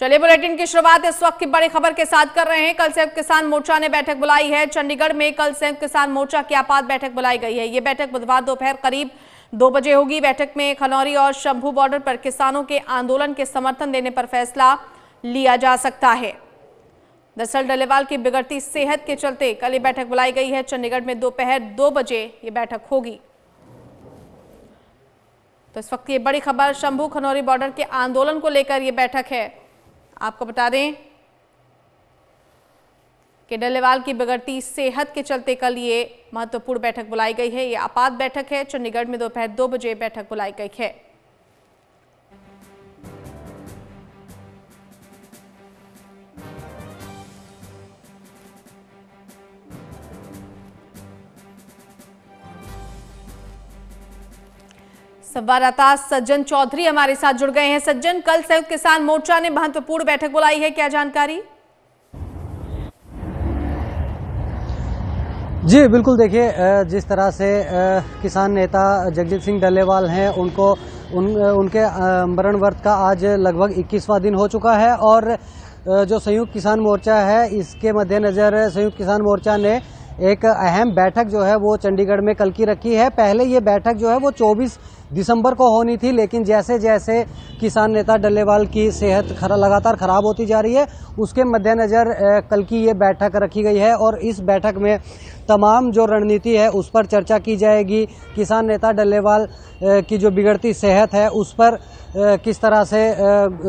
चलिए बुलेटिन की शुरुआत इस वक्त की बड़ी खबर के साथ कर रहे हैं। कल संयुक्त किसान मोर्चा ने बैठक बुलाई है। चंडीगढ़ में कल संयुक्त किसान मोर्चा की आपात बैठक बुलाई गई है। ये बैठक बुधवार दोपहर करीब 2 बजे होगी। बैठक में खनौरी और शंभू बॉर्डर पर किसानों के आंदोलन के समर्थन देने पर फैसला लिया जा सकता है। दरअसल डल्लेवाल की बिगड़ती सेहत के चलते कल ये बैठक बुलाई गई है। चंडीगढ़ में दोपहर 2 बजे ये बैठक होगी। तो इस वक्त ये बड़ी खबर शंभू खनौरी बॉर्डर के आंदोलन को लेकर ये बैठक है। आपको बता दें कि डल्लेवाल की बिगड़ती सेहत के चलते कल ये महत्वपूर्ण बैठक बुलाई गई है। ये आपात बैठक है। चंडीगढ़ में दोपहर 2 बजे बैठक बुलाई गई है। संवाददाता सज्जन चौधरी हमारे साथ जुड़ गए हैं। सज्जन, कल संयुक्त किसान मोर्चा ने महत्वपूर्ण बैठक बुलाई है, क्या जानकारी? जी बिल्कुल, देखिए जिस तरह से किसान नेता जगजीत सिंह डल्लेवाल हैं उनके मरण व्रत का आज लगभग 21वां दिन हो चुका है और जो संयुक्त किसान मोर्चा है इसके मद्देनज़र संयुक्त किसान मोर्चा ने एक अहम बैठक जो है वो चंडीगढ़ में कल की रखी है। पहले ये बैठक जो है वो 24 दिसंबर को होनी थी, लेकिन जैसे जैसे किसान नेता डल्लेवाल की सेहत लगातार ख़राब होती जा रही है उसके मद्देनज़र कल की ये बैठक रखी गई है और इस बैठक में तमाम जो रणनीति है उस पर चर्चा की जाएगी। किसान नेता डल्लेवाल की जो बिगड़ती सेहत है उस पर किस तरह से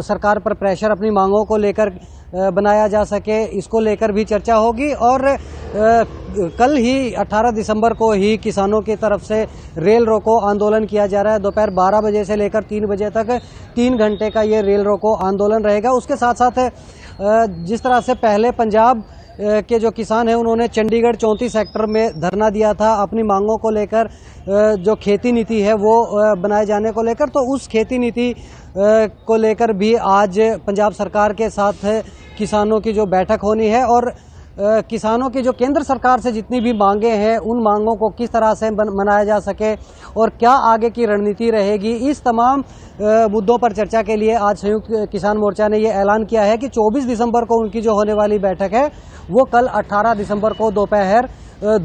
सरकार पर प्रेशर अपनी मांगों को लेकर बनाया जा सके, इसको लेकर भी चर्चा होगी। और कल ही 18 दिसंबर को ही किसानों की तरफ से रेल रोको आंदोलन किया जा रहा है। दोपहर 12 बजे से लेकर 3 बजे तक 3 घंटे का ये रेल रोको आंदोलन रहेगा। उसके साथ साथ जिस तरह से पहले पंजाब के जो किसान हैं उन्होंने चंडीगढ़ 34 सेक्टर में धरना दिया था अपनी मांगों को लेकर, जो खेती नीति है वो बनाए जाने को लेकर, तो उस खेती नीति को लेकर भी आज पंजाब सरकार के साथ किसानों की जो बैठक होनी है और किसानों की जो केंद्र सरकार से जितनी भी मांगे हैं उन मांगों को किस तरह से मनाया जा सके और क्या आगे की रणनीति रहेगी, इस तमाम मुद्दों पर चर्चा के लिए आज संयुक्त किसान मोर्चा ने ये ऐलान किया है कि 24 दिसंबर को उनकी जो होने वाली बैठक है वो कल 18 दिसंबर को दोपहर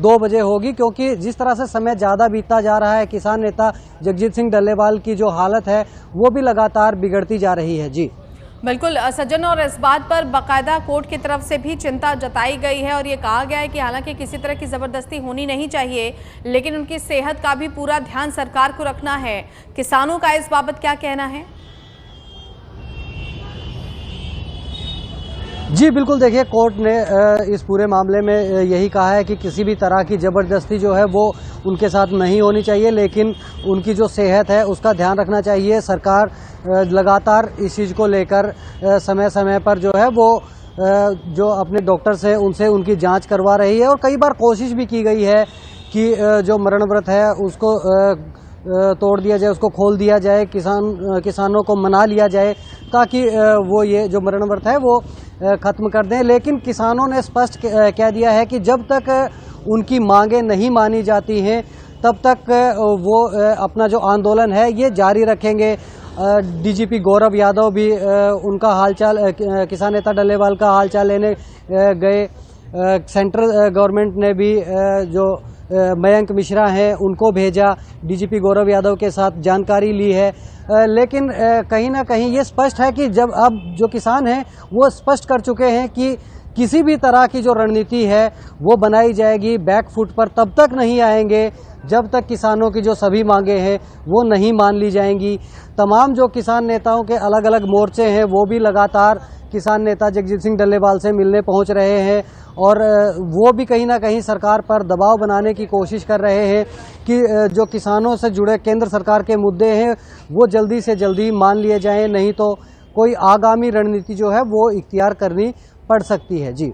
2 बजे होगी। क्योंकि जिस तरह से समय ज़्यादा बीतता जा रहा है किसान नेता जगजीत सिंह डल्लेवाल की जो हालत है वो भी लगातार बिगड़ती जा रही है। जी बिल्कुल सज्जन, और इस बात पर बाकायदा कोर्ट की तरफ से भी चिंता जताई गई है और ये कहा गया है कि हालांकि किसी तरह की ज़बरदस्ती होनी नहीं चाहिए लेकिन उनकी सेहत का भी पूरा ध्यान सरकार को रखना है। किसानों का इस बाबत क्या कहना है? जी बिल्कुल, देखिए कोर्ट ने इस पूरे मामले में यही कहा है कि किसी भी तरह की ज़बरदस्ती जो है वो उनके साथ नहीं होनी चाहिए, लेकिन उनकी जो सेहत है उसका ध्यान रखना चाहिए। सरकार लगातार इस चीज़ को लेकर समय समय पर जो है वो जो अपने डॉक्टर से उनसे उनकी जांच करवा रही है और कई बार कोशिश भी की गई है कि जो मरण व्रत है उसको तोड़ दिया जाए, उसको खोल दिया जाए, किसानों को मना लिया जाए ताकि वो ये जो मरण व्रत है वो ख़त्म कर दें। लेकिन किसानों ने स्पष्ट कह दिया है कि जब तक उनकी मांगें नहीं मानी जाती हैं तब तक वो अपना जो आंदोलन है ये जारी रखेंगे। डीजीपी गौरव यादव भी उनका हालचाल किसान नेता डल्लेवाल का हालचाल लेने गए। सेंट्रल गवर्नमेंट ने भी जो मयंक मिश्रा हैं उनको भेजा, डीजीपी गौरव यादव के साथ जानकारी ली है। लेकिन कहीं ना कहीं ये स्पष्ट है कि जब अब जो किसान हैं वो स्पष्ट कर चुके हैं कि किसी भी तरह की जो रणनीति है वो बनाई जाएगी, बैक फुट पर तब तक नहीं आएंगे जब तक किसानों की जो सभी मांगे हैं वो नहीं मान ली जाएंगी। तमाम जो किसान नेताओं के अलग अलग मोर्चे हैं वो भी लगातार किसान नेता जगजीत सिंह डल्लेवाल से मिलने पहुंच रहे हैं और वो भी कहीं ना कहीं सरकार पर दबाव बनाने की कोशिश कर रहे हैं कि जो किसानों से जुड़े केंद्र सरकार के मुद्दे हैं वो जल्दी से जल्दी मान लिए जाएं, नहीं तो कोई आगामी रणनीति जो है वो इख्तियार करनी पड़ सकती है। जी